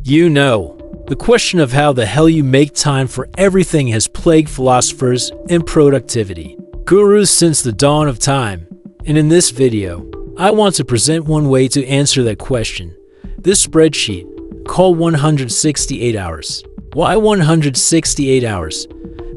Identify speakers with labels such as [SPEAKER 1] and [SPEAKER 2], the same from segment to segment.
[SPEAKER 1] You know, the question of how the hell you make time for everything has plagued philosophers and productivity gurus since the dawn of time. And in this video, I want to present one way to answer that question. This spreadsheet, called 168 hours. Why 168 hours?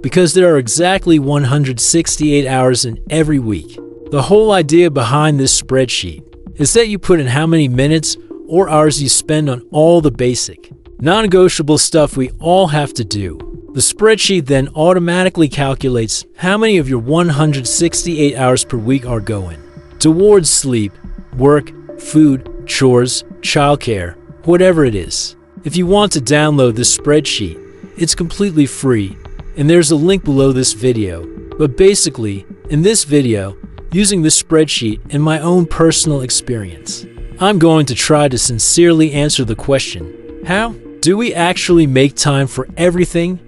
[SPEAKER 1] Because there are exactly 168 hours in every week. The whole idea behind this spreadsheet is that you put in how many minutes or hours you spend on all the basic, non-negotiable stuff we all have to do. The spreadsheet then automatically calculates how many of your 168 hours per week are going towards sleep, work, food, chores, childcare, whatever it is. If you want to download this spreadsheet, it's completely free, and there's a link below this video. But basically, in this video, using this spreadsheet and my own personal experience, I'm going to try to sincerely answer the question, how do we actually make time for everything?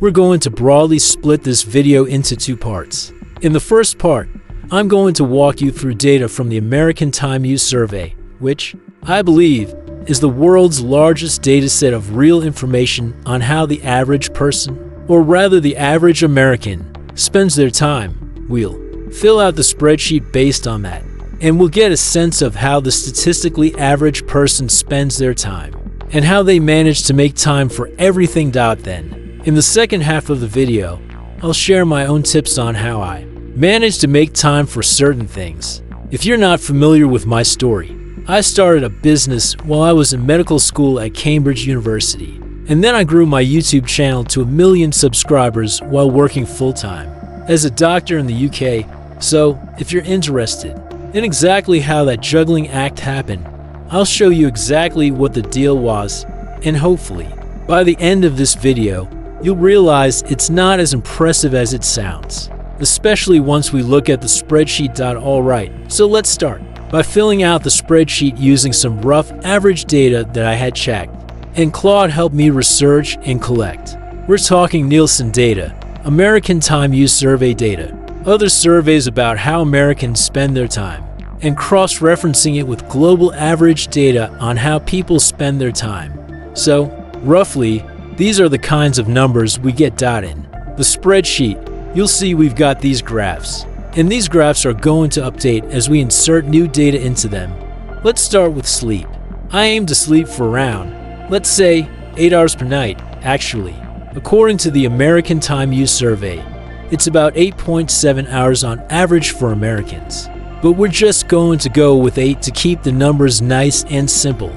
[SPEAKER 1] We're going to broadly split this video into two parts. In the first part, I'm going to walk you through data from the American Time Use Survey, which, I believe, is the world's largest data set of real information on how the average person, or rather the average American, spends their time. We'll fill out the spreadsheet based on that, and we'll get a sense of how the statistically average person spends their time, and how they manage to make time for everything. Then, in the second half of the video, I'll share my own tips on how I manage to make time for certain things. If you're not familiar with my story, I started a business while I was in medical school at Cambridge University, and then I grew my YouTube channel to 1 million subscribers while working full-time as a doctor in the UK. So, if you're interested in exactly how that juggling act happened, I'll show you exactly what the deal was, and hopefully, by the end of this video, you'll realize it's not as impressive as it sounds, especially once we look at the spreadsheet. Alright, so let's start by filling out the spreadsheet using some rough average data that I had checked, and Claude helped me research and collect. We're talking Nielsen data, American Time Use Survey data, other surveys about how Americans spend their time, and cross-referencing it with global average data on how people spend their time. So, roughly, these are the kinds of numbers we get in the spreadsheet. You'll see we've got these graphs, and these graphs are going to update as we insert new data into them. Let's start with sleep. I aim to sleep for around, let's say, 8 hours per night. Actually, according to the American Time Use Survey, it's about 8.7 hours on average for Americans. But we're just going to go with 8 to keep the numbers nice and simple.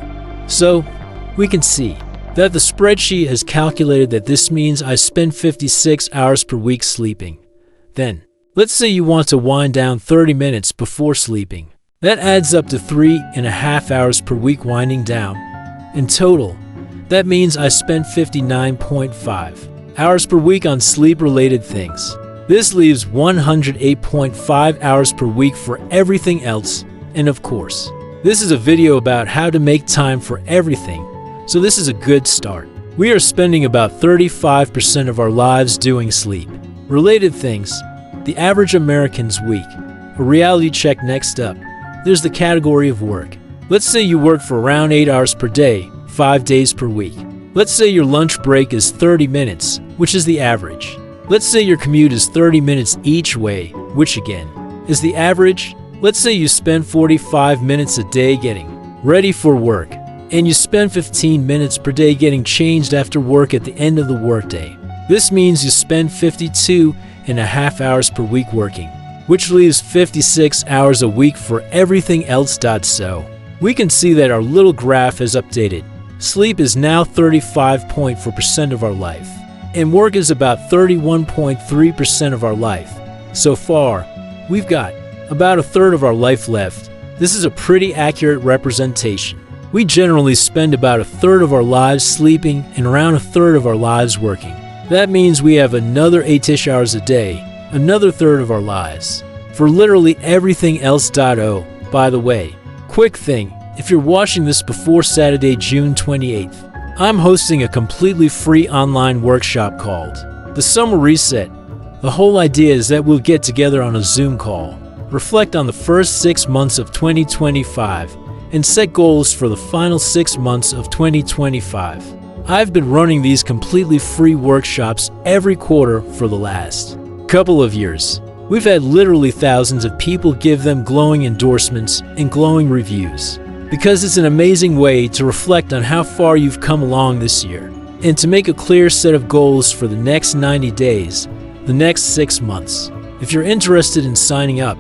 [SPEAKER 1] So, we can see that the spreadsheet has calculated that this means I spend 56 hours per week sleeping. Then, let's say you want to wind down 30 minutes before sleeping. That adds up to 3.5 hours per week winding down. In total, that means I spend 59.5 hours per week on sleep-related things. This leaves 108.5 hours per week for everything else, and of course, this is a video about how to make time for everything, so this is a good start. We are spending about 35% of our lives doing sleep-related things. The average American's week. A reality check next up. There's the category of work. Let's say you work for around 8 hours per day, 5 days per week. Let's say your lunch break is 30 minutes, which is the average. Let's say your commute is 30 minutes each way, which again is the average. Let's say you spend 45 minutes a day getting ready for work, and you spend 15 minutes per day getting changed after work at the end of the workday. This means you spend 52.5 hours per week working, which leaves 56 hours a week for everything else. So, we can see that our little graph has updated. Sleep is now 35.4% of our life, and work is about 31.3% of our life. So far, we've got about a third of our life left. This is a pretty accurate representation. We generally spend about a third of our lives sleeping and around a third of our lives working. That means we have another 8-ish hours a day, another third of our lives, for literally everything else. By the way, quick thing, if you're watching this before Saturday, June 28th, I'm hosting a completely free online workshop called The Summer Reset. The whole idea is that we'll get together on a Zoom call, reflect on the first 6 months of 2025, and set goals for the final 6 months of 2025. I've been running these completely free workshops every quarter for the last couple of years. We've had literally thousands of people give them glowing endorsements and glowing reviews, because it's an amazing way to reflect on how far you've come along this year, and to make a clear set of goals for the next 90 days, the next 6 months. If you're interested in signing up,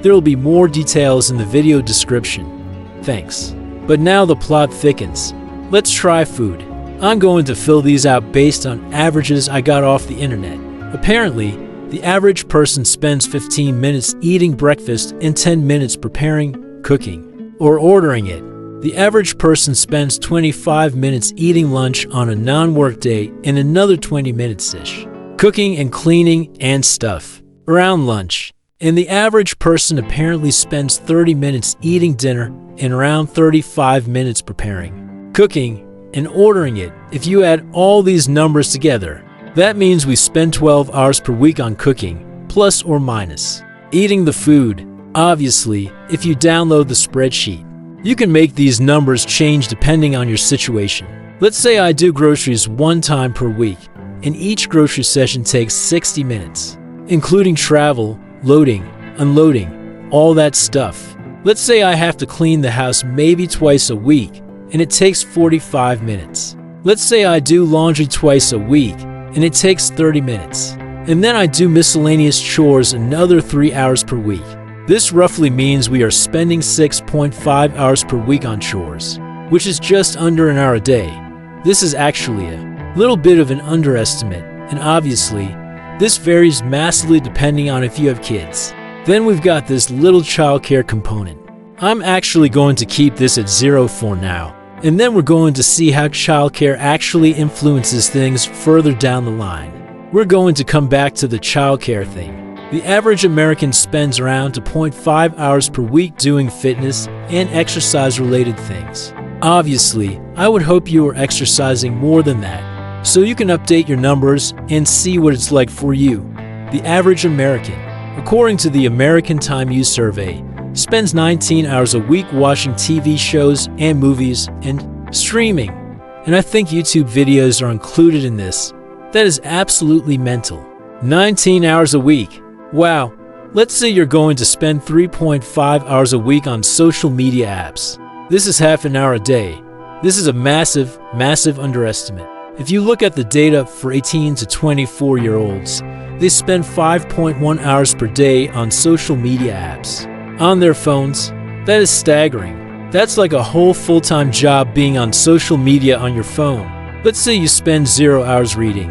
[SPEAKER 1] there will be more details in the video description. Thanks. But now the plot thickens. Let's try food. I'm going to fill these out based on averages I got off the internet. Apparently, the average person spends 15 minutes eating breakfast and 10 minutes preparing, cooking, or ordering it. The average person spends 25 minutes eating lunch on a non-work day and another 20 minutes-ish cooking and cleaning and stuff around lunch. And the average person apparently spends 30 minutes eating dinner and around 35 minutes preparing, cooking, and ordering it. If you add all these numbers together, that means we spend 12 hours per week on cooking, plus or minus. Eating the food. Obviously, if you download the spreadsheet, you can make these numbers change depending on your situation. Let's say I do groceries 1 time per week, and each grocery session takes 60 minutes, including travel, loading, unloading, all that stuff. Let's say I have to clean the house maybe twice a week, and it takes 45 minutes. Let's say I do laundry twice a week, and it takes 30 minutes. And then I do miscellaneous chores another 3 hours per week. This roughly means we are spending 6.5 hours per week on chores, which is just under an hour a day. This is actually a little bit of an underestimate, and obviously, this varies massively depending on if you have kids. Then we've got this little childcare component. I'm actually going to keep this at 0 for now, and then we're going to see how childcare actually influences things further down the line. We're going to come back to the childcare thing. The average American spends around 2.5 hours per week doing fitness and exercise-related things. Obviously, I would hope you are exercising more than that, so you can update your numbers and see what it's like for you. The average American, according to the American Time Use Survey, spends 19 hours a week watching TV shows and movies and streaming. And I think YouTube videos are included in this. That is absolutely mental. 19 hours a week. Wow. Let's say you're going to spend 3.5 hours a week on social media apps. This is half an hour a day. This is a massive, massive underestimate. If you look at the data for 18 to 24-year-olds, they spend 5.1 hours per day on social media apps. On their phones. That is staggering. That's like a whole full-time job being on social media on your phone. Let's say you spend 0 hours reading,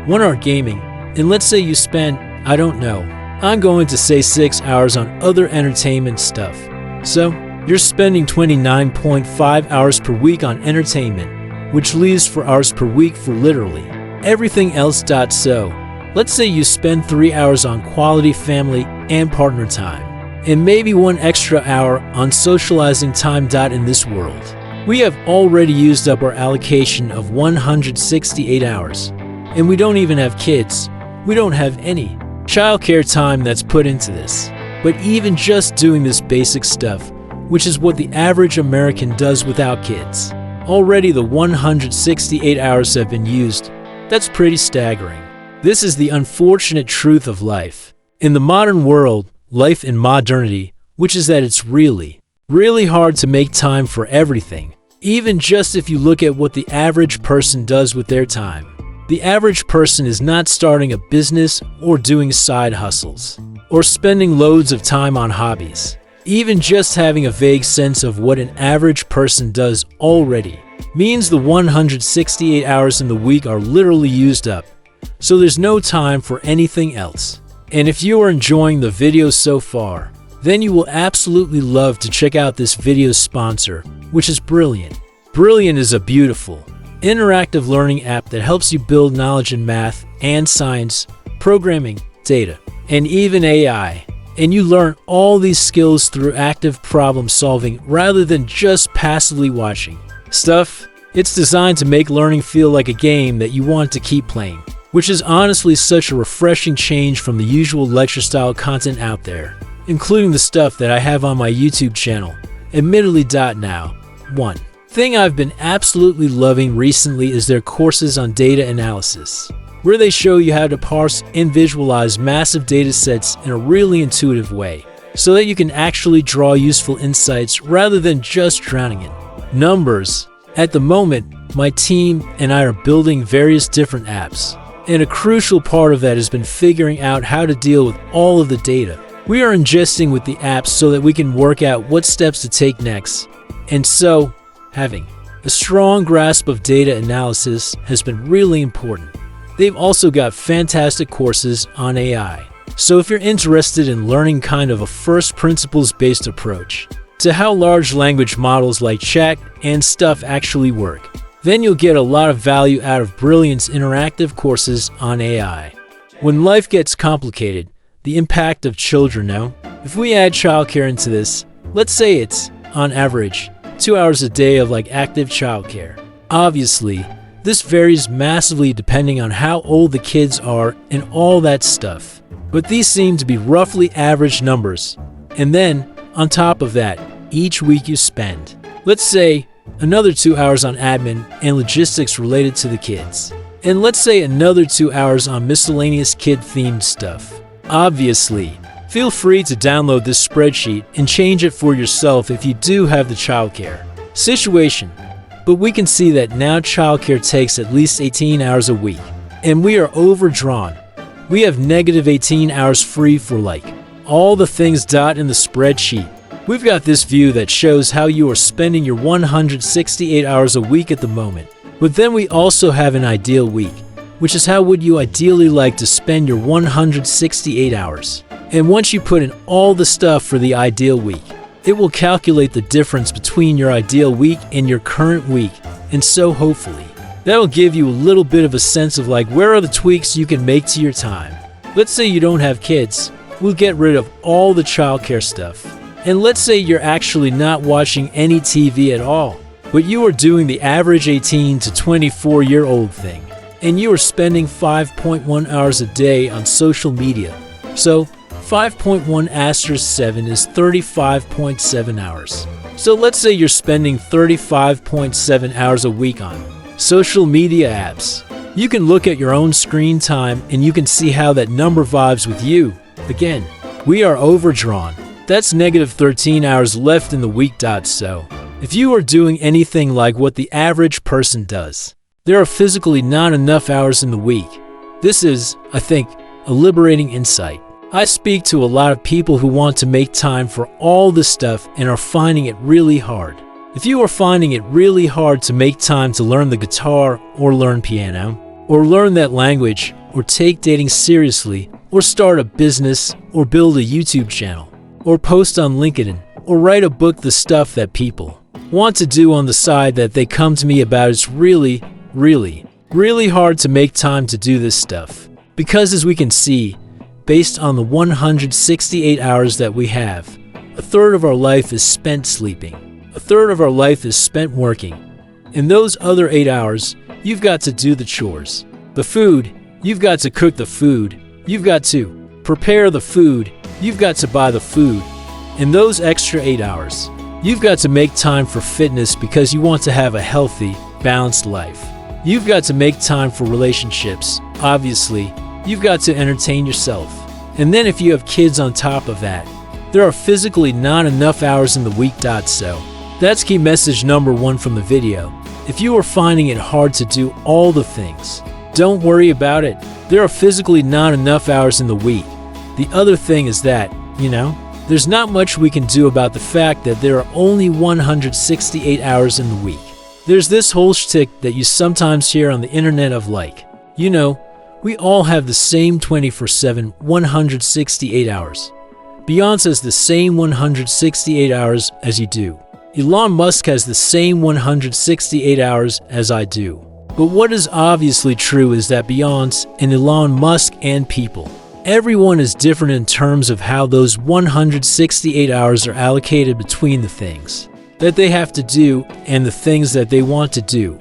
[SPEAKER 1] 1 hour gaming, and let's say you spend, I don't know, I'm going to say 6 hours on other entertainment stuff. So, you're spending 29.5 hours per week on entertainment, which leaves 4 hours per week for literally everything else. So, let's say you spend 3 hours on quality family and partner time, and maybe 1 extra hour on socializing time. In this world, we have already used up our allocation of 168 hours, and we don't even have kids. We don't have any childcare time that's put into this. But even just doing this basic stuff, which is what the average American does without kids, already the 168 hours have been used. That's pretty staggering. This is the unfortunate truth of life. In the modern world, life in modernity, which is that it's really hard to make time for everything. Even just if you look at what the average person does with their time. The average person is not starting a business or doing side hustles, or spending loads of time on hobbies. Even just having a vague sense of what an average person does already means the 168 hours in the week are literally used up, so there's no time for anything else. And if you are enjoying the video so far, then you will absolutely love to check out this video's sponsor, which is Brilliant. Brilliant is a beautiful, interactive learning app that helps you build knowledge in math and science, programming, data, and even AI. And you learn all these skills through active problem solving rather than just passively watching stuff. It's designed to make learning feel like a game that you want to keep playing, which is honestly such a refreshing change from the usual lecture style content out there, including the stuff that I have on my YouTube channel. Admittedly. Now, one thing I've been absolutely loving recently is their courses on data analysis, where they show you how to parse and visualize massive data sets in a really intuitive way, so that you can actually draw useful insights rather than just drowning in numbers. At the moment, my team and I are building various different apps, and a crucial part of that has been figuring out how to deal with all of the data we are ingesting with the apps so that we can work out what steps to take next. And so, having a strong grasp of data analysis has been really important. They've also got fantastic courses on AI. So if you're interested in learning kind of a first principles based approach to how large language models like chat and stuff actually work, then you'll get a lot of value out of Brilliant's interactive courses on AI. When life gets complicated, the impact of children now. If we add childcare into this, let's say it's, on average, 2 hours a day of active childcare. Obviously, this varies massively depending on how old the kids are and all that stuff. But these seem to be roughly average numbers. And then, on top of that, each week you spend, let's say, another 2 hours on admin and logistics related to the kids. And let's say another 2 hours on miscellaneous kid-themed stuff. Obviously, feel free to download this spreadsheet and change it for yourself if you do have the childcare situation. But we can see that now childcare takes at least 18 hours a week, and we are overdrawn. We have negative 18 hours free for all the things in the spreadsheet. We've got this view that shows how you are spending your 168 hours a week at the moment. But then we also have an ideal week, which is how would you ideally like to spend your 168 hours. And once you put in all the stuff for the ideal week, it will calculate the difference between your ideal week and your current week. And so hopefully, that will give you a little bit of a sense of where are the tweaks you can make to your time. Let's say you don't have kids. We'll get rid of all the childcare stuff. And let's say you're actually not watching any TV at all, but you are doing the average 18 to 24-year-old thing, and you are spending 5.1 hours a day on social media. So 5.1 asterisk 7 is 35.7 hours. So let's say you're spending 35.7 hours a week on social media apps. You can look at your own screen time and you can see how that number vibes with you. Again, we are overdrawn. That's negative 13 hours left in the week. So, if you are doing anything like what the average person does, there are physically not enough hours in the week. This is, I think, a liberating insight. I speak to a lot of people who want to make time for all this stuff and are finding it really hard. If you are finding it really hard to make time to learn the guitar, or learn piano, or learn that language, or take dating seriously, or start a business, or build a YouTube channel, or post on LinkedIn, or write a book, the stuff that people want to do on the side that they come to me about, it's really, really hard to make time to do this stuff. Because as we can see, based on the 168 hours that we have, a third of our life is spent sleeping. A third of our life is spent working. In those other 8 hours, you've got to do the chores. The food, you've got to cook the food. You've got to prepare the food. You've got to buy the food. In those extra 8 hours, you've got to make time for fitness because you want to have a healthy, balanced life. You've got to make time for relationships. Obviously, you've got to entertain yourself. And then if you have kids on top of that, there are physically not enough hours in the week. So, that's key message number 1 from the video. If you are finding it hard to do all the things, don't worry about it. There are physically not enough hours in the week. The other thing is that, there's not much we can do about the fact that there are only 168 hours in the week. There's this whole shtick that you sometimes hear on the internet of we all have the same 24/7 168 hours. Beyonce has the same 168 hours as you do. Elon Musk has the same 168 hours as I do. But what is obviously true is that Beyonce and Elon Musk and people, everyone is different in terms of how those 168 hours are allocated between the things that they have to do and the things that they want to do.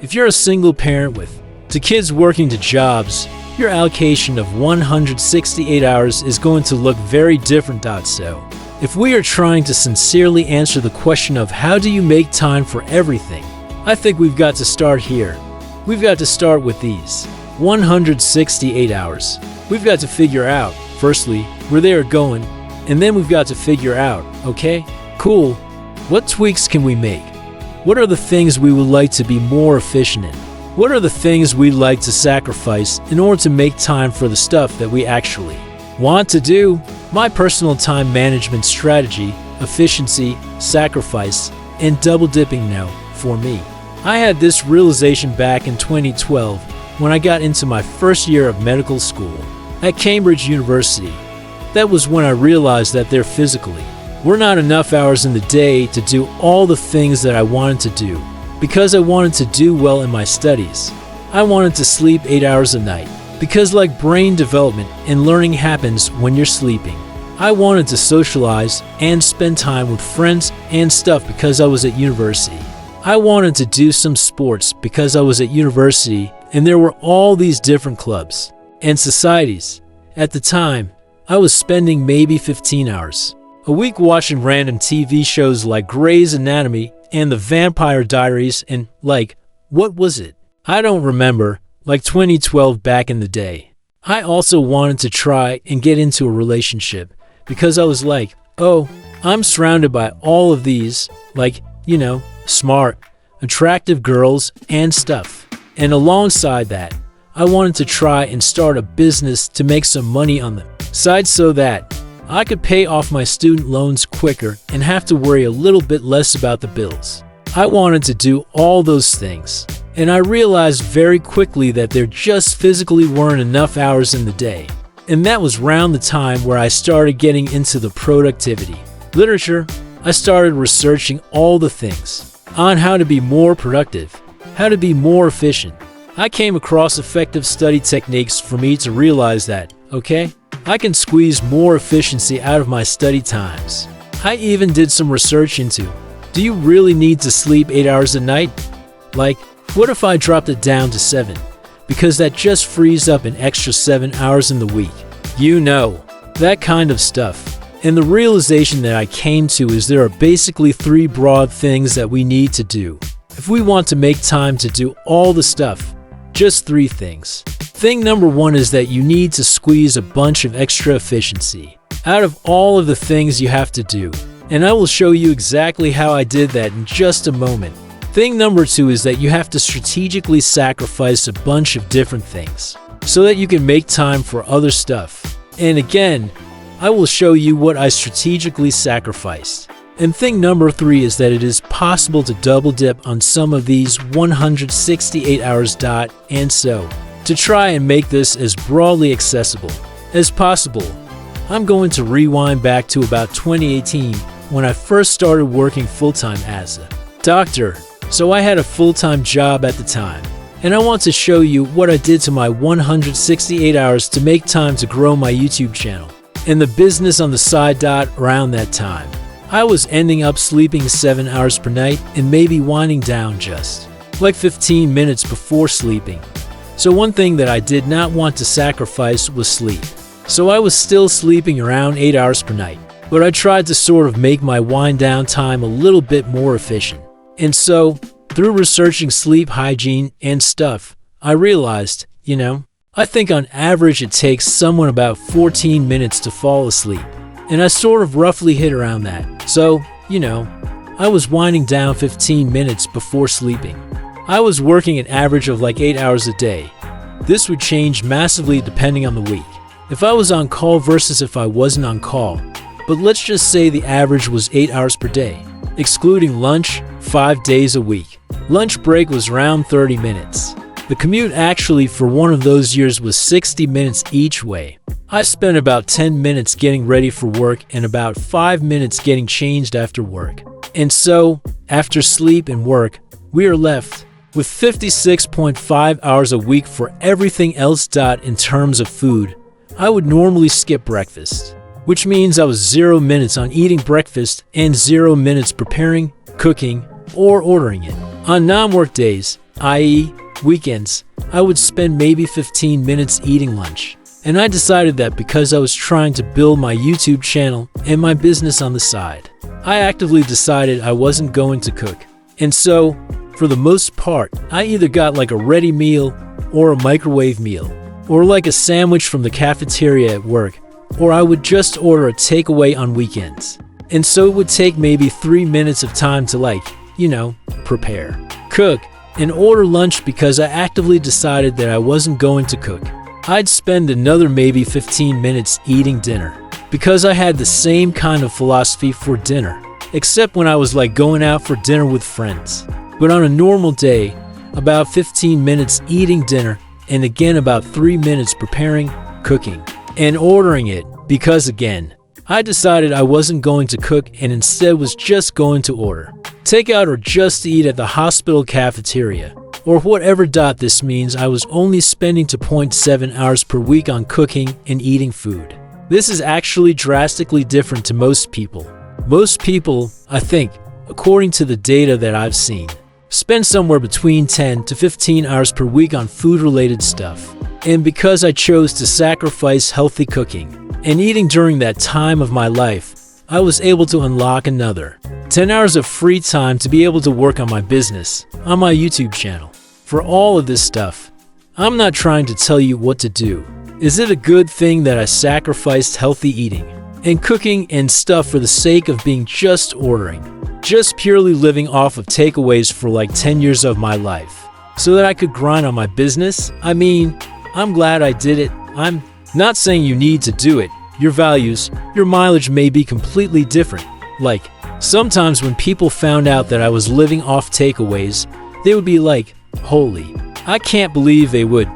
[SPEAKER 1] If you're a single parent with 2 kids working 2 jobs, your allocation of 168 hours is going to look very different. So, If we are trying to sincerely answer the question of how do you make time for everything, I think we've got to start here. We've got to start with these 168 hours. We've got to figure out, firstly, where they are going, and then we've got to figure out, okay, cool, what tweaks can we make? What are the things we would like to be more efficient in? What are the things we'd like to sacrifice in order to make time for the stuff that we actually want to do? My personal time management strategy, efficiency, sacrifice, and double dipping now for me. I had this realization back in 2012 when I got into my first year of medical school at Cambridge University. That was when I realized that there physically were not enough hours in the day to do all the things that I wanted to do. Because I wanted to do well in my studies, I wanted to sleep 8 hours a night. Because like brain development and learning happens when you're sleeping, I wanted to socialize and spend time with friends and stuff because I was at university. I wanted to do some sports because I was at university and there were all these different clubs and societies. At the time, I was spending maybe 15 hours a week watching random TV shows like Grey's Anatomy and The Vampire Diaries and what was it? I don't remember, like 2012 back in the day. I also wanted to try and get into a relationship because I was like, oh, I'm surrounded by all of these, smart, attractive girls and stuff. And alongside that, I wanted to try and start a business to make some money on the side so that I could pay off my student loans quicker and have to worry a little bit less about the bills. I wanted to do all those things, and I realized very quickly that there just physically weren't enough hours in the day. And that was around the time where I started getting into the productivity literature. I started researching all the things on how to be more productive, how to be more efficient. I came across effective study techniques for me to realize that, okay, I can squeeze more efficiency out of my study times. I even did some research into, do you really need to sleep 8 hours a night? What if I dropped it down to 7? Because that just frees up an extra 7 hours in the week. That kind of stuff. And the realization that I came to is there are basically 3 broad things that we need to do if we want to make time to do all the stuff. Just 3 things. Thing number 1 is that you need to squeeze a bunch of extra efficiency out of all of the things you have to do. And I will show you exactly how I did that in just a moment. Thing number 2 is that you have to strategically sacrifice a bunch of different things so that you can make time for other stuff. And again, I will show you what I strategically sacrificed. And thing number 3 is that it is possible to double dip on some of these 168 hours. And so, to try and make this as broadly accessible as possible, I'm going to rewind back to about 2018 when I first started working full-time as a doctor. So I had a full-time job at the time, and I want to show you what I did to my 168 hours to make time to grow my YouTube channel and the business on the side. Around that time, I was ending up sleeping 7 hours per night and maybe winding down just 15 minutes before sleeping. So one thing that I did not want to sacrifice was sleep. So I was still sleeping around 8 hours per night, but I tried to sort of make my wind down time a little bit more efficient. And so, through researching sleep hygiene and stuff, I realized, I think on average it takes someone about 14 minutes to fall asleep. And I sort of roughly hit around that. So, I was winding down 15 minutes before sleeping. I was working an average of 8 hours a day. This would change massively depending on the week, if I was on call versus if I wasn't on call. But let's just say the average was 8 hours per day, excluding lunch, 5 days a week. Lunch break was around 30 minutes. The commute actually for one of those years was 60 minutes each way. I spent about 10 minutes getting ready for work and about 5 minutes getting changed after work. And so, after sleep and work, we are left with 56.5 hours a week for everything else. In terms of food, I would normally skip breakfast, which means I was 0 minutes on eating breakfast and 0 minutes preparing, cooking, or ordering it. On non-work days, i.e. weekends, I would spend maybe 15 minutes eating lunch And I decided that because I was trying to build my YouTube channel and my business on the side, I actively decided I wasn't going to cook. And so, for the most part, I either got like a ready meal or a microwave meal, or like a sandwich from the cafeteria at work, or I would just order a takeaway on weekends. And so it would take maybe 3 minutes of time to prepare, cook, and order lunch because I actively decided that I wasn't going to cook. I'd spend another maybe 15 minutes eating dinner because I had the same kind of philosophy for dinner, except when I was like going out for dinner with friends. But on a normal day, about 15 minutes eating dinner and again about 3 minutes preparing, cooking, and ordering it because again, I decided I wasn't going to cook and instead was just going to order takeout or just eat at the hospital cafeteria, or whatever. This means I was only spending 2.7 hours per week on cooking and eating food. This is actually drastically different to most people. Most people, I think, according to the data that I've seen, spend somewhere between 10 to 15 hours per week on food-related stuff. And because I chose to sacrifice healthy cooking and eating during that time of my life, I was able to unlock another 10 hours of free time to be able to work on my business, on my YouTube channel. For all of this stuff, I'm not trying to tell you what to do. Is it a good thing that I sacrificed healthy eating and cooking and stuff for the sake of being just ordering, just purely living off of takeaways for like 10 years of my life, so that I could grind on my business? I mean, I'm glad I did it. I'm not saying you need to do it. Your values, your mileage may be completely different. Like, sometimes when people found out that I was living off takeaways, they would be like, holy, I can't believe they would,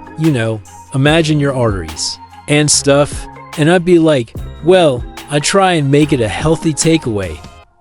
[SPEAKER 1] imagine your arteries and stuff. And I'd be like, well, I try and make it a healthy takeaway.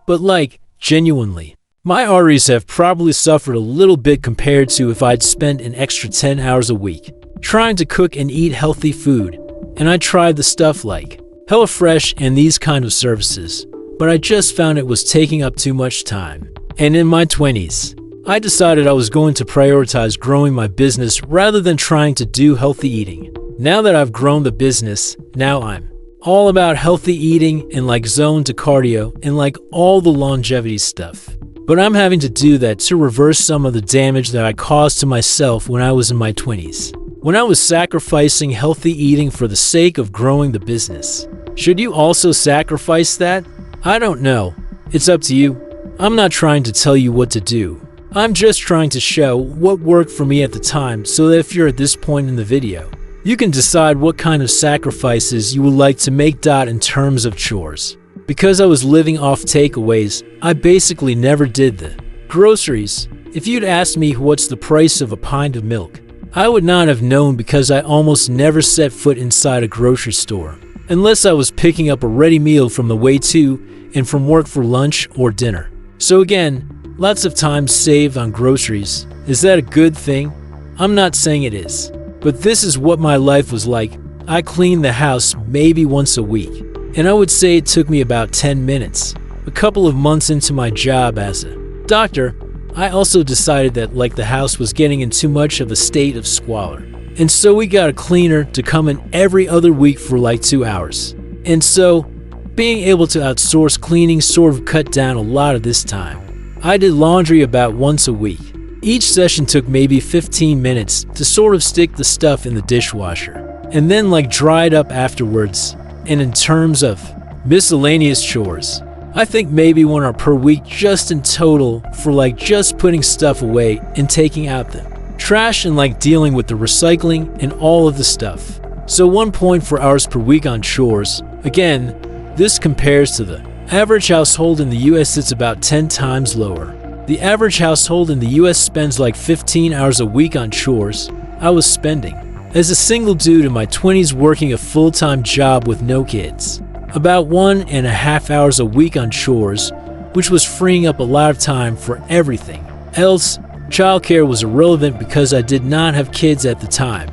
[SPEAKER 1] But like, genuinely, my arteries have probably suffered a little bit compared to if I'd spent an extra 10 hours a week trying to cook and eat healthy food. And I tried the stuff like HelloFresh and these kind of services, but I just found it was taking up too much time. And in my 20s, I decided I was going to prioritize growing my business rather than trying to do healthy eating. Now that I've grown the business, now I'm all about healthy eating and like zone to cardio and like all the longevity stuff. But I'm having to do that to reverse some of the damage that I caused to myself when I was in my 20s, when I was sacrificing healthy eating for the sake of growing the business. Should you also sacrifice that? I don't know. It's up to you. I'm not trying to tell you what to do. I'm just trying to show what worked for me at the time so that if you're at this point in the video, you can decide what kind of sacrifices you would like to make. In terms of chores, because I was living off takeaways, I basically never did the groceries. If you'd asked me what's the price of a pint of milk, I would not have known because I almost never set foot inside a grocery store, unless I was picking up a ready meal from the way to and from work for lunch or dinner. So again, lots of time saved on groceries. Is that a good thing? I'm not saying it is. But this is what my life was like. I cleaned the house maybe once a week, and I would say it took me about 10 minutes. A couple of months into my job as a doctor, I also decided that like the house was getting in too much of a state of squalor. And so we got a cleaner to come in every other week for like 2 hours. And so, being able to outsource cleaning sort of cut down a lot of this time. I did laundry about once a week. Each session took maybe 15 minutes to sort of stick the stuff in the dishwasher, and then like dry it up afterwards. And in terms of miscellaneous chores, I think maybe 1 hour per week just in total for like just putting stuff away and taking out the trash and like dealing with the recycling and all of the stuff. So 1.4 hours per week on chores. Again, this compares to the average household in the US. It's about 10 times lower. The average household in the US spends like 15 hours a week on chores. I was spending, as a single dude in my 20s working a full-time job with no kids, about 1.5 hours a week on chores, which was freeing up a lot of time for everything else. Childcare was irrelevant because I did not have kids at the time.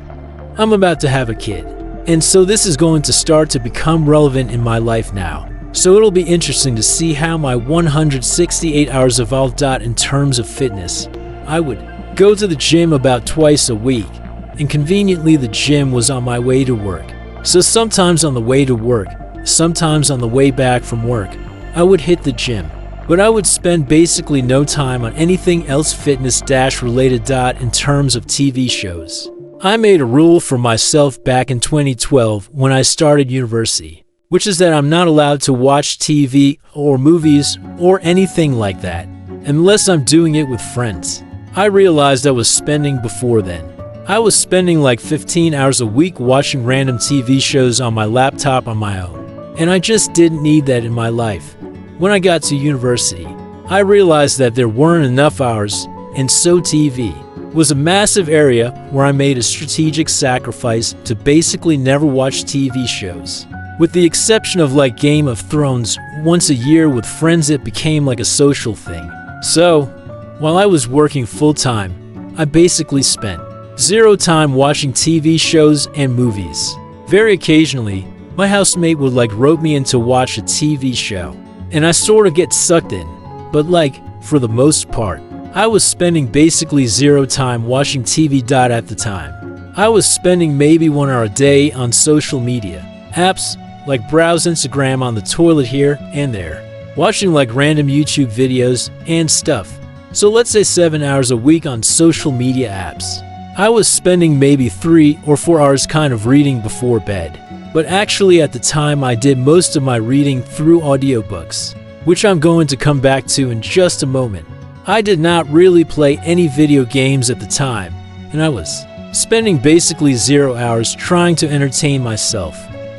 [SPEAKER 1] I'm about to have a kid, and so this is going to start to become relevant in my life now. So it'll be interesting to see how my 168 hours evolved. In terms of fitness, I would go to the gym about twice a week, and conveniently the gym was on my way to work. So sometimes on the way to work, sometimes on the way back from work, I would hit the gym. But I would spend basically no time on anything else fitness-related. In terms of TV shows, I made a rule for myself back in 2012 when I started university, which is that I'm not allowed to watch TV or movies or anything like that, unless I'm doing it with friends. I realized I was spending before then. I was spending like 15 hours a week watching random TV shows on my laptop on my own, and I just didn't need that in my life. When I got to university, I realized that there weren't enough hours, and so TV was a massive area where I made a strategic sacrifice to basically never watch TV shows. With the exception of like Game of Thrones, once a year with friends it became like a social thing. So, while I was working full-time, I basically spent zero time watching TV shows and movies. Very occasionally, my housemate would like rope me in to watch a TV show, and I sort of get sucked in, but like, for the most part, I was spending basically zero time watching TV. At the time, I was spending maybe 1 hour a day on social media apps, like browse Instagram on the toilet here and there, watching like random YouTube videos and stuff. So let's say 7 hours a week on social media apps. I was spending maybe 3 or 4 hours kind of reading before bed. But actually at the time I did most of my reading through audiobooks, which I'm going to come back to in just a moment. I did not really play any video games at the time, and I was spending basically 0 hours trying to entertain myself.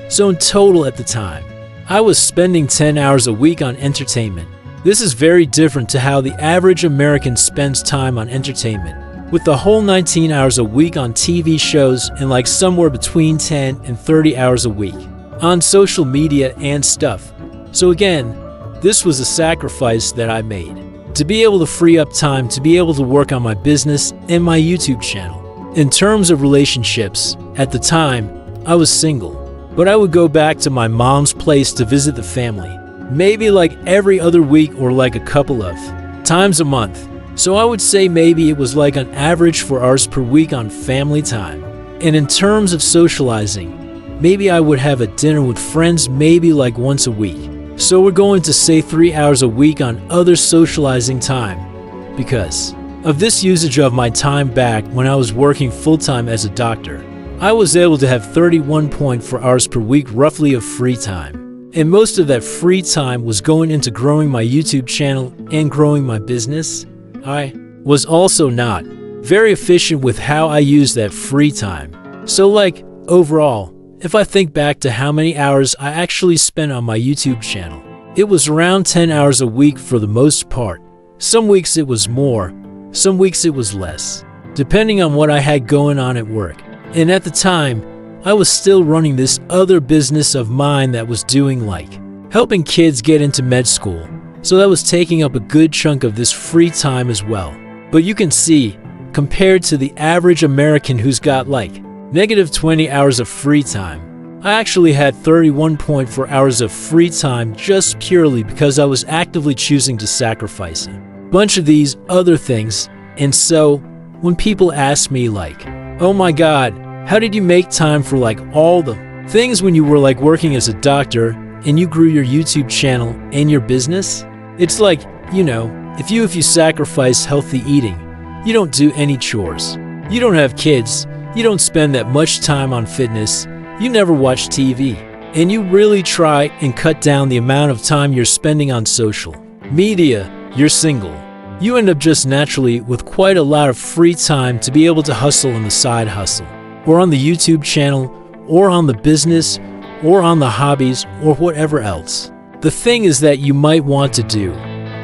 [SPEAKER 1] So in total at the time, I was spending 10 hours a week on entertainment. This is very different to how the average American spends time on entertainment, with the whole 19 hours a week on TV shows and like somewhere between 10 and 30 hours a week on social media and stuff. So again, this was a sacrifice that I made to be able to free up time to be able to work on my business and my YouTube channel. In terms of relationships, at the time, I was single, but I would go back to my mom's place to visit the family, maybe like every other week or like a couple of times a month. So I would say maybe it was like an average 4 hours per week on family time. And in terms of socializing, maybe I would have a dinner with friends maybe like once a week. So we're going to say 3 hours a week on other socializing time. Because of this usage of my time back when I was working full-time as a doctor, I was able to have 31.4 hours per week roughly of free time. And most of that free time was going into growing my YouTube channel and growing my business. I was also not very efficient with how I used that free time. So like, overall, if I think back to how many hours I actually spent on my YouTube channel, it was around 10 hours a week for the most part. Some weeks it was more, some weeks it was less, depending on what I had going on at work. And at the time, I was still running this other business of mine that was doing like helping kids get into med school. So that was taking up a good chunk of this free time as well. But you can see, compared to the average American who's got like negative 20 hours of free time, I actually had 31.4 hours of free time just purely because I was actively choosing to sacrifice a bunch of these other things. And so, when people ask me like, oh my god, how did you make time for like all the things when you were like working as a doctor and you grew your YouTube channel and your business? It's like, you know, if you sacrifice healthy eating, you don't do any chores, you don't have kids, you don't spend that much time on fitness, you never watch TV, and you really try and cut down the amount of time you're spending on social media, you're single. You end up just naturally with quite a lot of free time to be able to hustle on the side hustle, or on the YouTube channel, or on the business, or on the hobbies, or whatever else the thing is that you might want to do.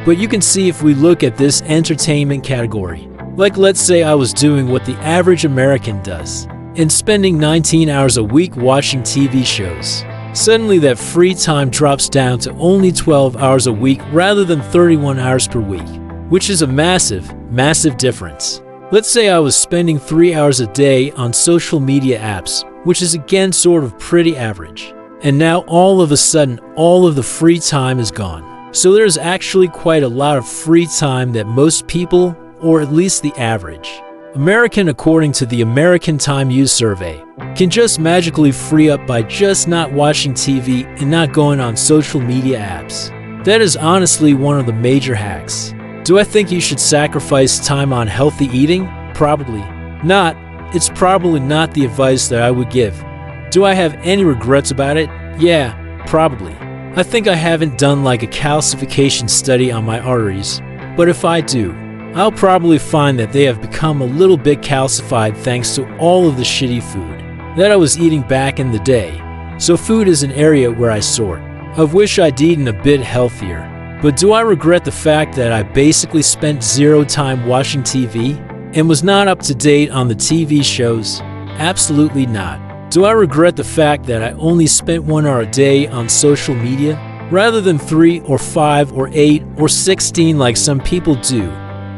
[SPEAKER 1] But you can see if we look at this entertainment category, like let's say I was doing what the average American does, and spending 19 hours a week watching TV shows. Suddenly that free time drops down to only 12 hours a week rather than 31 hours per week, which is a massive, massive difference. Let's say I was spending 3 hours a day on social media apps, which is again sort of pretty average. And now all of a sudden, all of the free time is gone. So there's actually quite a lot of free time that most people, or at least the average American according to the American Time Use Survey, can just magically free up by just not watching TV and not going on social media apps. That is honestly one of the major hacks. Do I think you should sacrifice time on healthy eating? Probably not. It's probably not the advice that I would give. Do I have any regrets about it? Yeah, probably. I think I haven't done like a calcification study on my arteries, but if I do, I'll probably find that they have become a little bit calcified thanks to all of the shitty food that I was eating back in the day. So food is an area where I sort. I wish I'd eaten a bit healthier. But do I regret the fact that I basically spent zero time watching TV and was not up to date on the TV shows? Absolutely not. Do I regret the fact that I only spent 1 hour a day on social media rather than 3 or 5 or 8 or 16 like some people do?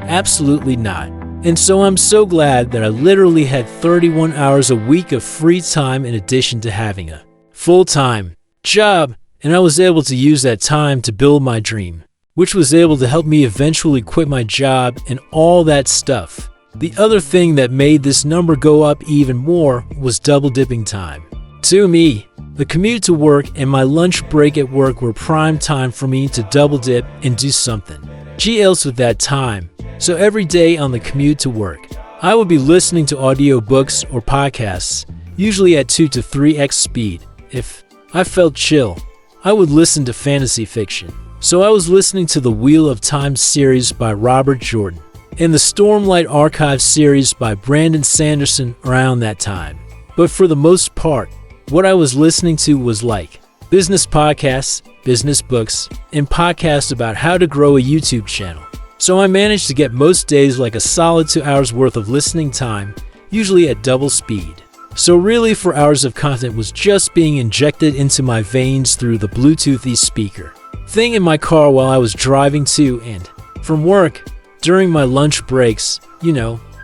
[SPEAKER 1] Absolutely not. And so I'm so glad that I literally had 31 hours a week of free time in addition to having a full-time job, and I was able to use that time to build my dream, which was able to help me eventually quit my job and all that stuff. The other thing that made this number go up even more was double dipping time. To me, the commute to work and my lunch break at work were prime time for me to double dip and do something else with that time. So every day on the commute to work, I would be listening to audiobooks or podcasts, usually at 2 to 3x speed. If I felt chill, I would listen to fantasy fiction. So I was listening to the Wheel of Time series by Robert Jordan and the Stormlight Archive series by Brandon Sanderson around that time. But for the most part, what I was listening to was like business podcasts, business books, and podcasts about how to grow a YouTube channel. So I managed to get most days like a solid 2 hours worth of listening time, usually at double speed. So really 4 hours of content was just being injected into my veins through the Bluetoothy speaker thing in my car while I was driving to and from work. During my lunch breaks,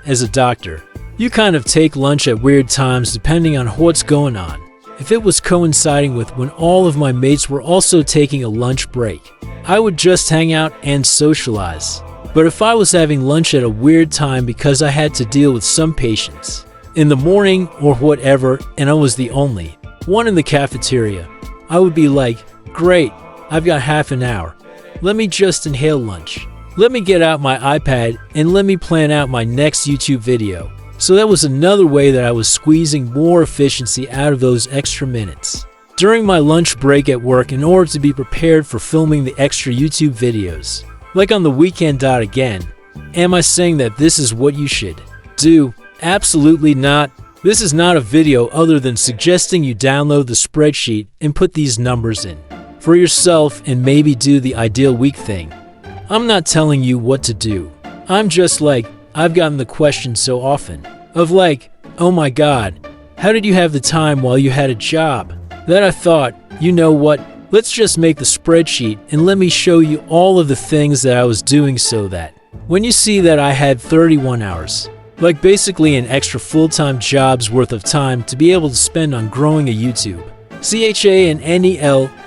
[SPEAKER 1] as a doctor, you kind of take lunch at weird times depending on what's going on. If it was coinciding with when all of my mates were also taking a lunch break, I would just hang out and socialize. But if I was having lunch at a weird time because I had to deal with some patients in the morning or whatever, and I was the only one in the cafeteria, I would be like, great, I've got half an hour. Let me just inhale lunch. Let me get out my iPad and let me plan out my next YouTube video. So that was another way that I was squeezing more efficiency out of those extra minutes during my lunch break at work in order to be prepared for filming the extra YouTube videos. Like on the weekend. Again, am I saying that this is what you should do? Absolutely not. This is not a video other than suggesting you download the spreadsheet and put these numbers in for yourself and maybe do the ideal week thing. I'm not telling you what to do. I'm just like, I've gotten the question so often of like, oh my God, how did you have the time while you had a job? That I thought, you know what, let's just make the spreadsheet and let me show you all of the things that I was doing so that when you see that I had 31 hours, like basically an extra full-time job's worth of time to be able to spend on growing a YouTube, CHA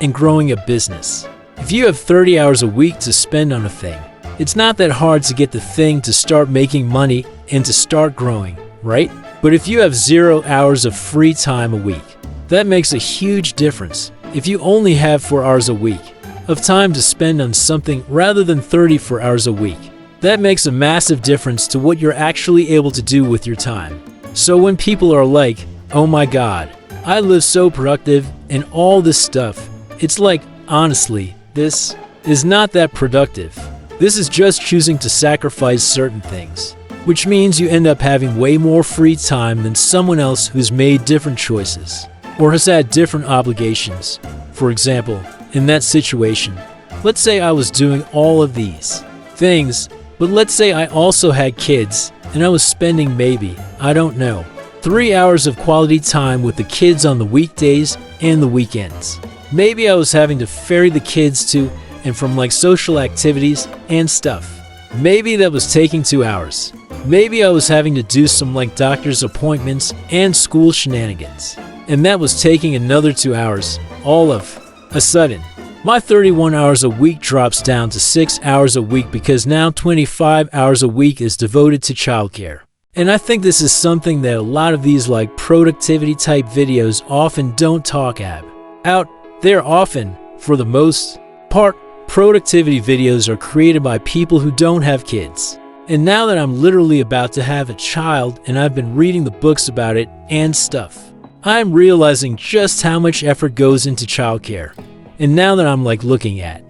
[SPEAKER 1] and growing a business. If you have 30 hours a week to spend on a thing, it's not that hard to get the thing to start making money and to start growing, right? But if you have 0 hours of free time a week, that makes a huge difference. If you only have 4 hours a week of time to spend on something rather than 34 hours a week, that makes a massive difference to what you're actually able to do with your time. So when people are like, oh my God, I live so productive and all this stuff, it's like, honestly, this is not that productive. This is just choosing to sacrifice certain things, which means you end up having way more free time than someone else who's made different choices or has had different obligations. For example, in that situation, let's say I was doing all of these things, but let's say I also had kids and I was spending maybe, 3 hours of quality time with the kids on the weekdays and the weekends. Maybe I was having to ferry the kids to and from like social activities and stuff. Maybe that was taking 2 hours. Maybe I was having to do some like doctor's appointments and school shenanigans, and that was taking another 2 hours. All of a sudden, my 31 hours a week drops down to 6 hours a week because now 25 hours a week is devoted to childcare. And I think this is something that a lot of these like productivity type videos often don't talk about. They're often, for the most part, productivity videos are created by people who don't have kids. And now that I'm literally about to have a child and I've been reading the books about it and stuff, I'm realizing just how much effort goes into childcare. And now that I'm like looking at,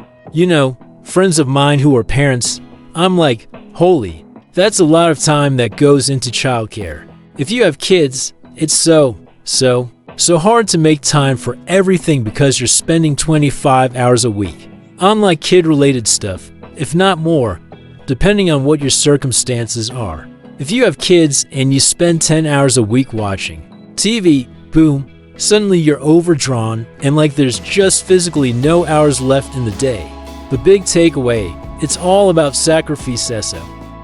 [SPEAKER 1] friends of mine who are parents, I'm like, holy, that's a lot of time that goes into childcare. If you have kids, it's so hard to make time for everything because you're spending 25 hours a week on like kid-related stuff, if not more, depending on what your circumstances are. If you have kids and you spend 10 hours a week watching TV, boom, suddenly you're overdrawn and like there's just physically no hours left in the day. The big takeaway, it's all about sacrifice.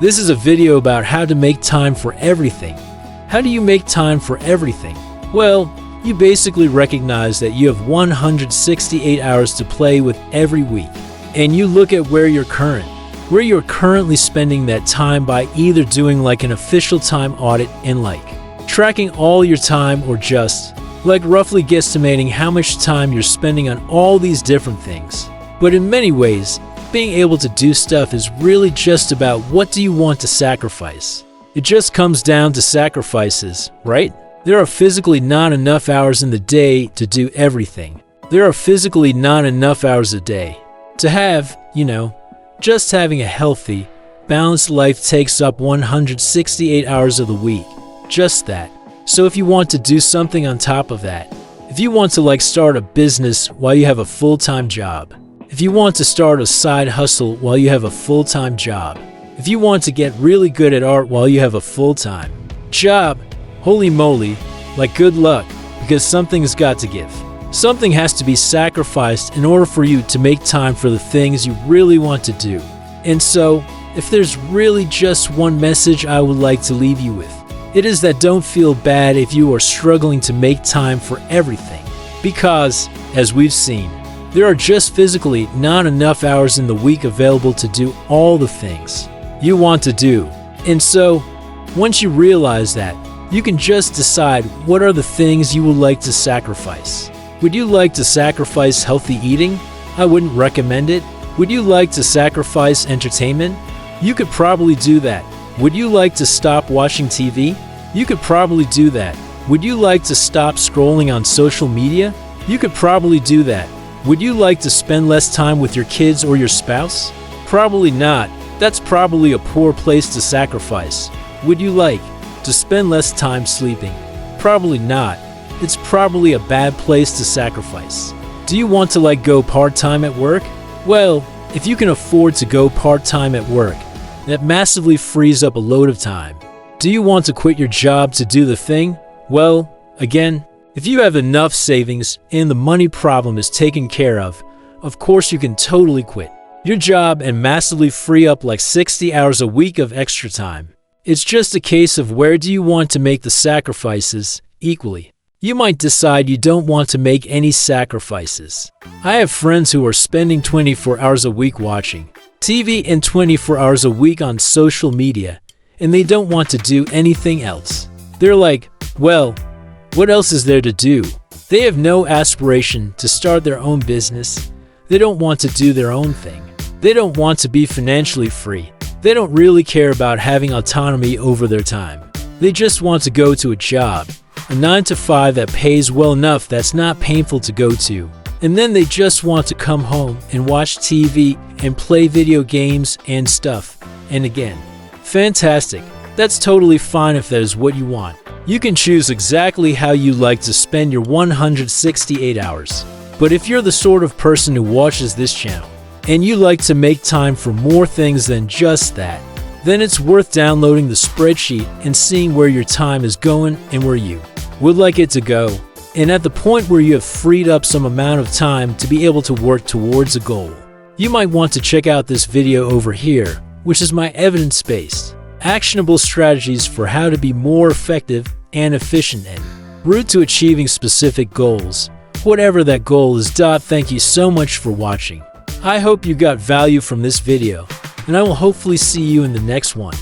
[SPEAKER 1] This is a video about how to make time for everything. How do you make time for everything? Well, you basically recognize that you have 168 hours to play with every week. And you look at where you're currently spending that time by either doing like an official time audit and like tracking all your time or just like roughly guesstimating how much time you're spending on all these different things. But in many ways, being able to do stuff is really just about what do you want to sacrifice. It just comes down to sacrifices, right? There are physically not enough hours in the day to do everything. There are physically not enough hours a day to have, just having a healthy, balanced life takes up 168 hours of the week. Just that. So if you want to do something on top of that, if you want to like start a business while you have a full-time job, if you want to start a side hustle while you have a full-time job, if you want to get really good at art while you have a full-time job, holy moly, like good luck, because something's got to give. Something has to be sacrificed in order for you to make time for the things you really want to do. And so, if there's really just one message I would like to leave you with, it is that don't feel bad if you are struggling to make time for everything. Because, as we've seen, there are just physically not enough hours in the week available to do all the things you want to do. And so, once you realize that, you can just decide what are the things you would like to sacrifice. Would you like to sacrifice healthy eating? I wouldn't recommend it. Would you like to sacrifice entertainment? You could probably do that. Would you like to stop watching TV? You could probably do that. Would you like to stop scrolling on social media? You could probably do that. Would you like to spend less time with your kids or your spouse? Probably not. That's probably a poor place to sacrifice. Would you like to spend less time sleeping? Probably not. It's probably a bad place to sacrifice. Do you want to like go part-time at work? Well, if you can afford to go part-time at work, that massively frees up a load of time. Do you want to quit your job to do the thing? Well, again, if you have enough savings and the money problem is taken care of course you can totally quit your job and massively free up like 60 hours a week of extra time. It's just a case of where do you want to make the sacrifices equally. You might decide you don't want to make any sacrifices. I have friends who are spending 24 hours a week watching TV and 24 hours a week on social media, and they don't want to do anything else. They're like, well, what else is there to do? They have no aspiration to start their own business. They don't want to do their own thing. They don't want to be financially free. They don't really care about having autonomy over their time. They just want to go to a job, a 9-to-5 that pays well enough that's not painful to go to. And then they just want to come home and watch TV and play video games and stuff. And again, fantastic. That's totally fine if that is what you want. You can choose exactly how you like to spend your 168 hours. But if you're the sort of person who watches this channel, and you like to make time for more things than just that, then it's worth downloading the spreadsheet and seeing where your time is going and where you would like it to go. And at the point where you have freed up some amount of time to be able to work towards a goal, you might want to check out this video over here, which is my evidence-based, actionable strategies for how to be more effective and efficient and route to achieving specific goals, whatever that goal is. Thank you so much for watching. I hope you got value from this video, and I will hopefully see you in the next one.